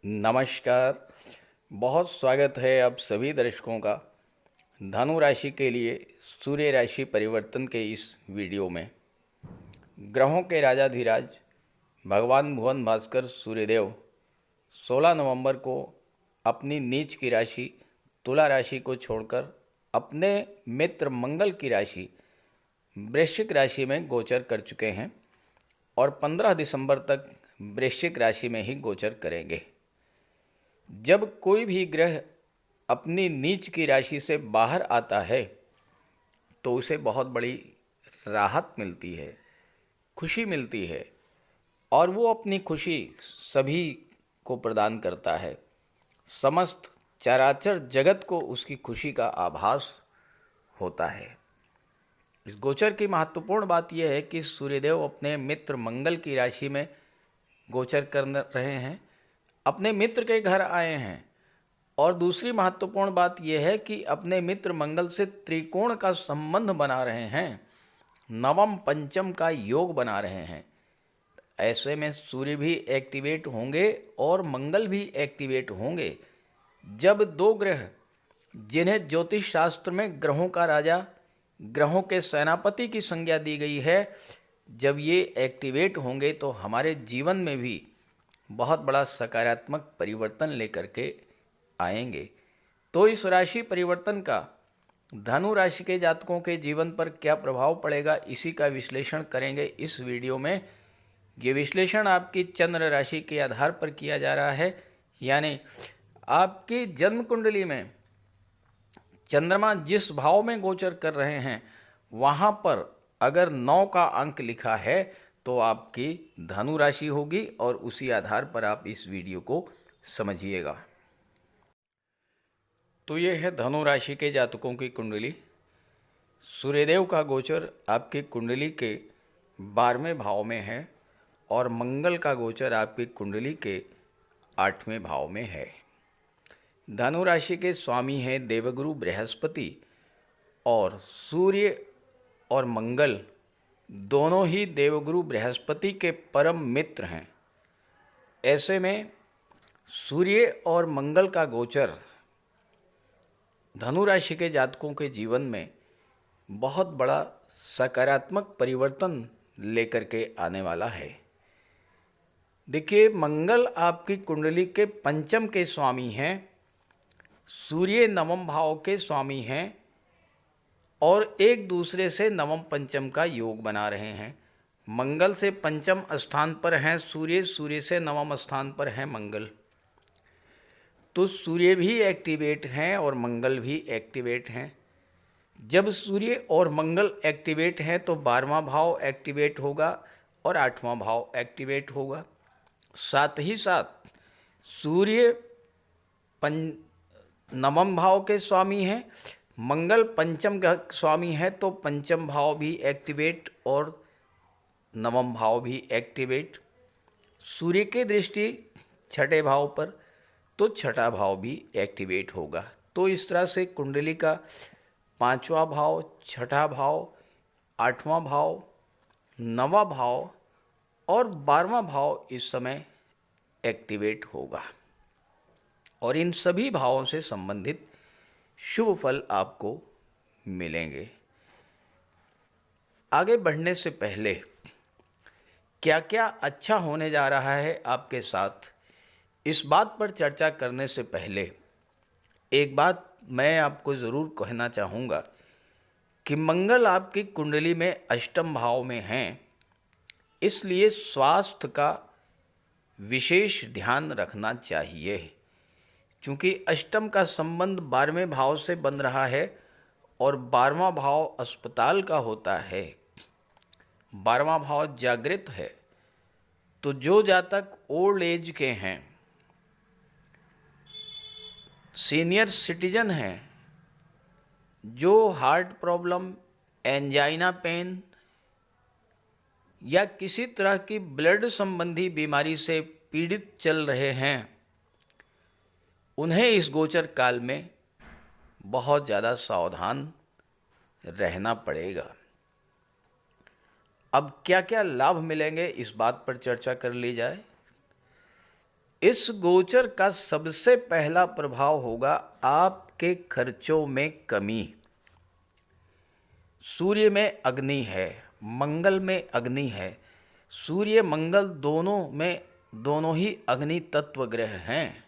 नमस्कार। बहुत स्वागत है आप सभी दर्शकों का धनु राशि के लिए सूर्य राशि परिवर्तन के इस वीडियो में। ग्रहों के राजाधिराज भगवान भुवन भास्कर सूर्यदेव 16 नवंबर को अपनी नीच की राशि तुला राशि को छोड़कर अपने मित्र मंगल की राशि वृश्चिक राशि में गोचर कर चुके हैं और 15 दिसंबर तक वृश्चिक राशि में ही गोचर करेंगे। जब कोई भी ग्रह अपनी नीच की राशि से बाहर आता है तो उसे बहुत बड़ी राहत मिलती है, खुशी मिलती है और वो अपनी खुशी सभी को प्रदान करता है। समस्त चराचर जगत को उसकी खुशी का आभास होता है। इस गोचर की महत्वपूर्ण बात यह है कि सूर्यदेव अपने मित्र मंगल की राशि में गोचर कर रहे हैं, अपने मित्र के घर आए हैं। और दूसरी महत्वपूर्ण बात यह है कि अपने मित्र मंगल से त्रिकोण का संबंध बना रहे हैं, नवम पंचम का योग बना रहे हैं। ऐसे में सूर्य भी एक्टिवेट होंगे और मंगल भी एक्टिवेट होंगे। जब दो ग्रह जिन्हें ज्योतिष शास्त्र में ग्रहों का राजा, ग्रहों के सेनापति की संज्ञा दी गई है, जब ये एक्टिवेट होंगे तो हमारे जीवन में भी बहुत बड़ा सकारात्मक परिवर्तन लेकर के आएंगे। तो इस राशि परिवर्तन का धनु राशि के जातकों के जीवन पर क्या प्रभाव पड़ेगा, इसी का विश्लेषण करेंगे इस वीडियो में। ये विश्लेषण आपकी चंद्र राशि के आधार पर किया जा रहा है, यानी आपकी जन्म कुंडली में चंद्रमा जिस भाव में गोचर कर रहे हैं वहाँ पर अगर 9 का अंक लिखा है तो आपकी धनु राशि होगी और उसी आधार पर आप इस वीडियो को समझिएगा। तो ये है धनु राशि के जातकों की कुंडली। सूर्यदेव का गोचर आपकी कुंडली के 12वें भाव में है और मंगल का गोचर आपकी कुंडली के 8वें भाव में है। धनु राशि के स्वामी हैं देवगुरु बृहस्पति और सूर्य और मंगल दोनों ही देवगुरु बृहस्पति के परम मित्र हैं। ऐसे में सूर्य और मंगल का गोचर धनु राशि के जातकों के जीवन में बहुत बड़ा सकारात्मक परिवर्तन लेकर के आने वाला है। देखिए, मंगल आपकी कुंडली के पंचम के स्वामी हैं, सूर्य नवम भाव के स्वामी हैं और एक दूसरे से नवम पंचम का योग बना रहे हैं। मंगल से पंचम स्थान पर हैं सूर्य, सूर्य से नवम स्थान पर हैं मंगल। तो सूर्य भी एक्टिवेट हैं और मंगल भी एक्टिवेट हैं। जब सूर्य और मंगल एक्टिवेट हैं तो 12वां भाव एक्टिवेट होगा और 8वां भाव एक्टिवेट होगा। साथ ही साथ सूर्य नवम भाव के स्वामी हैं, मंगल पंचम का स्वामी है, तो पंचम भाव भी एक्टिवेट और नवम भाव भी एक्टिवेट। सूर्य की दृष्टि छठे भाव पर, तो छठा भाव भी एक्टिवेट होगा। तो इस तरह से कुंडली का 5वां भाव, छठा भाव, 8वां भाव, 9वां भाव और 12वां भाव इस समय एक्टिवेट होगा और इन सभी भावों से संबंधित शुभ फल आपको मिलेंगे। आगे बढ़ने से पहले क्या क्या अच्छा होने जा रहा है आपके साथ, इस बात पर चर्चा करने से पहले एक बात मैं आपको ज़रूर कहना चाहूँगा कि मंगल आपकी कुंडली में अष्टम भाव में हैं, इसलिए स्वास्थ्य का विशेष ध्यान रखना चाहिए। चूँकि अष्टम का संबंध 12वें भाव से बन रहा है और 12वां भाव अस्पताल का होता है, 12वां भाव जागृत है। तो जो जातक ओल्ड एज के हैं, सीनियर सिटीजन हैं, जो हार्ट प्रॉब्लम, एंजाइना पेन या किसी तरह की ब्लड संबंधी बीमारी से पीड़ित चल रहे हैं, उन्हें इस गोचर काल में बहुत ज़्यादा सावधान रहना पड़ेगा। अब क्या क्या लाभ मिलेंगे इस बात पर चर्चा कर ली जाए। इस गोचर का सबसे पहला प्रभाव होगा आपके खर्चों में कमी। सूर्य में अग्नि है, मंगल में अग्नि है। सूर्य मंगल दोनों ही अग्नि तत्व ग्रह हैं।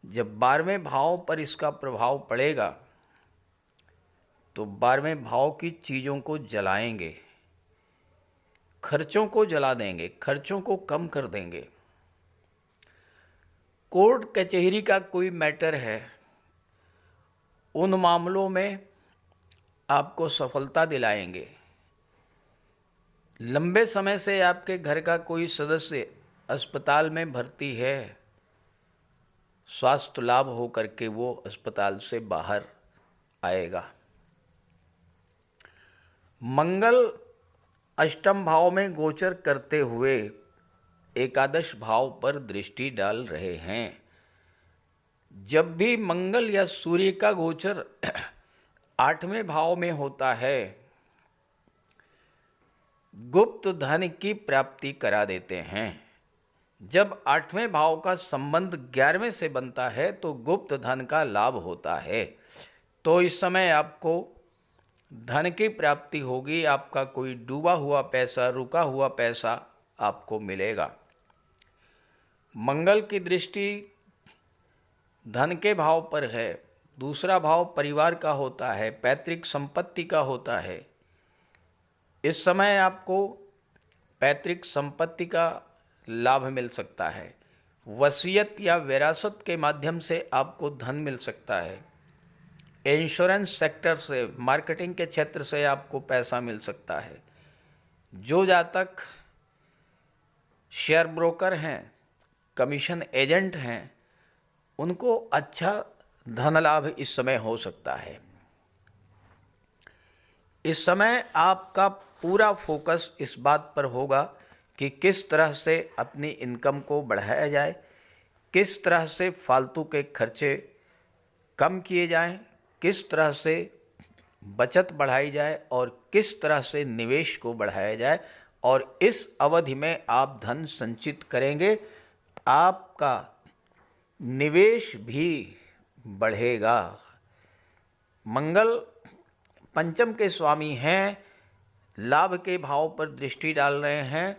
जब 12वें भाव पर इसका प्रभाव पड़ेगा तो 12वें भाव की चीज़ों को जलाएंगे, खर्चों को जला देंगे, खर्चों को कम कर देंगे। कोर्ट कचहरी का कोई मैटर है, उन मामलों में आपको सफलता दिलाएंगे। लंबे समय से आपके घर का कोई सदस्य अस्पताल में भर्ती है, स्वास्थ्य लाभ हो करके वो अस्पताल से बाहर आएगा। मंगल अष्टम भाव में गोचर करते हुए एकादश भाव पर दृष्टि डाल रहे हैं। जब भी मंगल या सूर्य का गोचर 8वें भाव में होता है, गुप्त धन की प्राप्ति करा देते हैं। जब 8वें भाव का संबंध 11वें से बनता है तो गुप्त धन का लाभ होता है। तो इस समय आपको धन की प्राप्ति होगी, आपका कोई डूबा हुआ पैसा, रुका हुआ पैसा आपको मिलेगा। मंगल की दृष्टि धन के भाव पर है। दूसरा भाव परिवार का होता है, पैतृक संपत्ति का होता है। इस समय आपको पैतृक संपत्ति का लाभ मिल सकता है। वसीयत या विरासत के माध्यम से आपको धन मिल सकता है। इंश्योरेंस सेक्टर से, मार्केटिंग के क्षेत्र से आपको पैसा मिल सकता है। जो जातक शेयर ब्रोकर हैं, कमीशन एजेंट हैं, उनको अच्छा धन लाभ इस समय हो सकता है। इस समय आपका पूरा फोकस इस बात पर होगा कि किस तरह से अपनी इनकम को बढ़ाया जाए, किस तरह से फालतू के खर्चे कम किए जाएं, किस तरह से बचत बढ़ाई जाए और किस तरह से निवेश को बढ़ाया जाए। और इस अवधि में आप धन संचित करेंगे, आपका निवेश भी बढ़ेगा। मंगल पंचम के स्वामी हैं, लाभ के भाव पर दृष्टि डाल रहे हैं।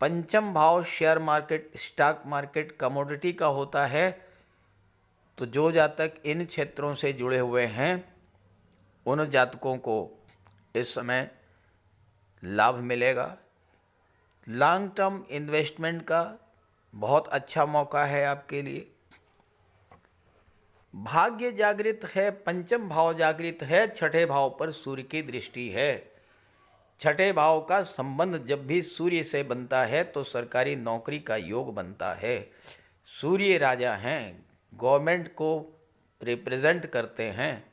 पंचम भाव share market, stock market, commodity का होता है। तो जो जातक इन क्षेत्रों से जुड़े हुए हैं, उन जातकों को इस समय लाभ मिलेगा। लॉन्ग टर्म इन्वेस्टमेंट का बहुत अच्छा मौका है आपके लिए। भाग्य जागृत है, पंचम भाव जागृत है, छठे भाव पर सूर्य की दृष्टि है। छठे भाव का संबंध जब भी सूर्य से बनता है तो सरकारी नौकरी का योग बनता है। सूर्य राजा हैं, गवर्नमेंट को रिप्रेजेंट करते हैं।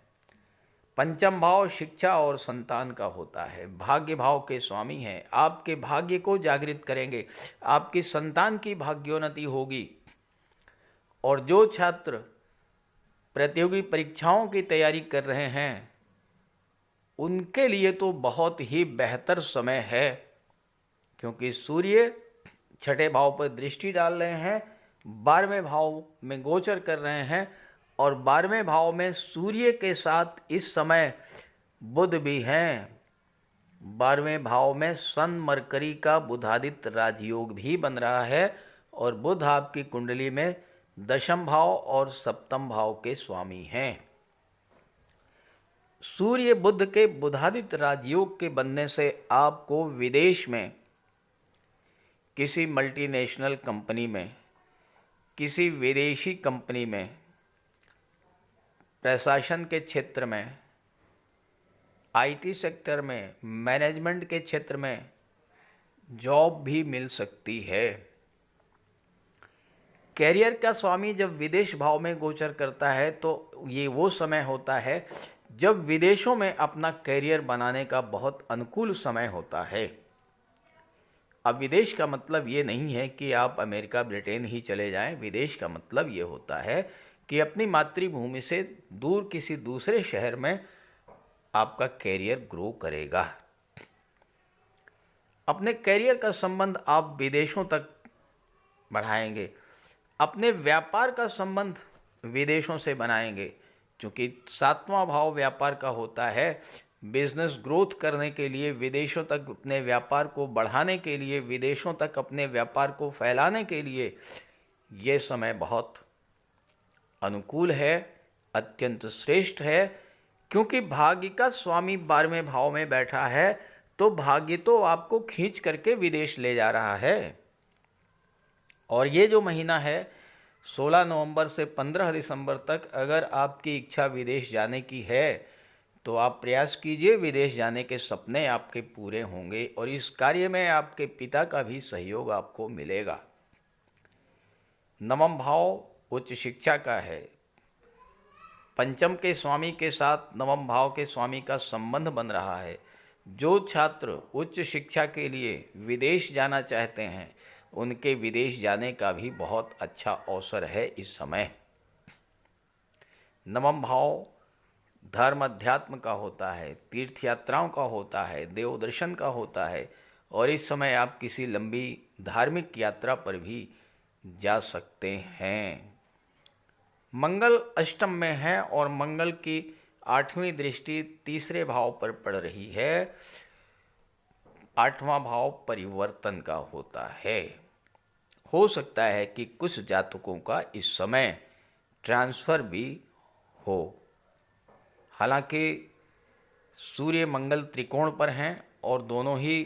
पंचम भाव शिक्षा और संतान का होता है, भाग्य भाव के स्वामी हैं। आपके भाग्य को जागृत करेंगे, आपकी संतान की भाग्योन्नति होगी। और जो छात्र प्रतियोगी परीक्षाओं की तैयारी कर रहे हैं, उनके लिए तो बहुत ही बेहतर समय है, क्योंकि सूर्य छठे भाव पर दृष्टि डाल रहे हैं, 12वें भाव में गोचर कर रहे हैं और 12वें भाव में सूर्य के साथ इस समय बुध भी हैं। 12वें भाव में सन मरकरी का बुधादित्य राजयोग भी बन रहा है और बुध आपकी कुंडली में दशम भाव और सप्तम भाव के स्वामी हैं। सूर्य बुध के बुधादित्य राजयोग के बनने से आपको विदेश में किसी मल्टीनेशनल कंपनी में, किसी विदेशी कंपनी में, प्रशासन के क्षेत्र में, आईटी सेक्टर में, मैनेजमेंट के क्षेत्र में जॉब भी मिल सकती है। कैरियर का स्वामी जब विदेश भाव में गोचर करता है तो ये वो समय होता है जब विदेशों में अपना कैरियर बनाने का बहुत अनुकूल समय होता है। अब विदेश का मतलब ये नहीं है कि आप अमेरिका, ब्रिटेन ही चले जाएं। विदेश का मतलब ये होता है कि अपनी मातृभूमि से दूर किसी दूसरे शहर में आपका कैरियर ग्रो करेगा। अपने कैरियर का संबंध आप विदेशों तक बढ़ाएंगे। अपने व्यापार का संबंध विदेशों से बनाएंगे, क्योंकि 7वां भाव व्यापार का होता है। बिजनेस ग्रोथ करने के लिए, विदेशों तक अपने व्यापार को बढ़ाने के लिए, विदेशों तक अपने व्यापार को फैलाने के लिए ये समय बहुत अनुकूल है, अत्यंत श्रेष्ठ है। क्योंकि भाग्य का स्वामी 12वें भाव में बैठा है, तो भाग्य तो आपको खींच करके विदेश ले जा रहा है। और ये जो महीना है 16 नवंबर से 15 दिसंबर तक, अगर आपकी इच्छा विदेश जाने की है तो आप प्रयास कीजिए, विदेश जाने के सपने आपके पूरे होंगे और इस कार्य में आपके पिता का भी सहयोग आपको मिलेगा। नवम भाव उच्च शिक्षा का है। पंचम के स्वामी के साथ नवम भाव के स्वामी का संबंध बन रहा है। जो छात्र उच्च शिक्षा के लिए विदेश जाना चाहते हैं, उनके विदेश जाने का भी बहुत अच्छा अवसर है इस समय। नवम भाव धर्म अध्यात्म का होता है, तीर्थ यात्राओं का होता है, देव दर्शन का होता है और इस समय आप किसी लंबी धार्मिक यात्रा पर भी जा सकते हैं। मंगल अष्टम में है और मंगल की 8वीं दृष्टि तीसरे भाव पर पड़ रही है। 8वां भाव परिवर्तन का होता है। हो सकता है कि कुछ जातकों का इस समय ट्रांसफ़र भी हो। हालांकि सूर्य मंगल त्रिकोण पर हैं और दोनों ही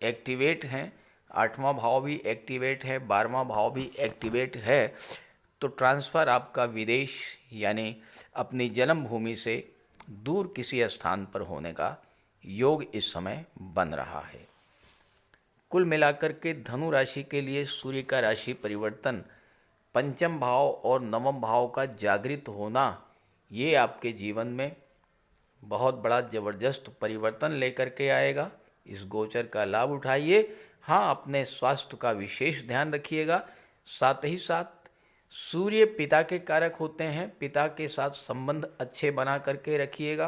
एक्टिवेट हैं। 8वां भाव भी एक्टिवेट है, 12वां भाव भी एक्टिवेट है। तो ट्रांसफ़र आपका विदेश यानी अपनी जन्मभूमि से दूर किसी स्थान पर होने का योग इस समय बन रहा है। कुल मिलाकर के धनु राशि के लिए सूर्य का राशि परिवर्तन, पंचम भाव और नवम भाव का जागृत होना, ये आपके जीवन में बहुत बड़ा ज़बरदस्त परिवर्तन लेकर के आएगा। इस गोचर का लाभ उठाइए। हाँ, अपने स्वास्थ्य का विशेष ध्यान रखिएगा। साथ ही साथ सूर्य पिता के कारक होते हैं, पिता के साथ संबंध अच्छे बना करके रखिएगा।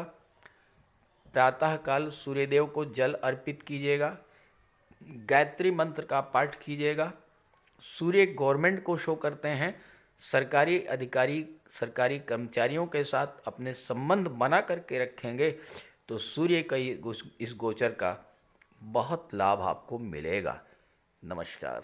प्रातःकाल सूर्यदेव को जल अर्पित कीजिएगा, गायत्री मंत्र का पाठ कीजिएगा। सूर्य गवर्नमेंट को शो करते हैं। सरकारी अधिकारी, सरकारी कर्मचारियों के साथ अपने संबंध बना करके रखेंगे तो सूर्य का इस गोचर का बहुत लाभ आपको मिलेगा। नमस्कार।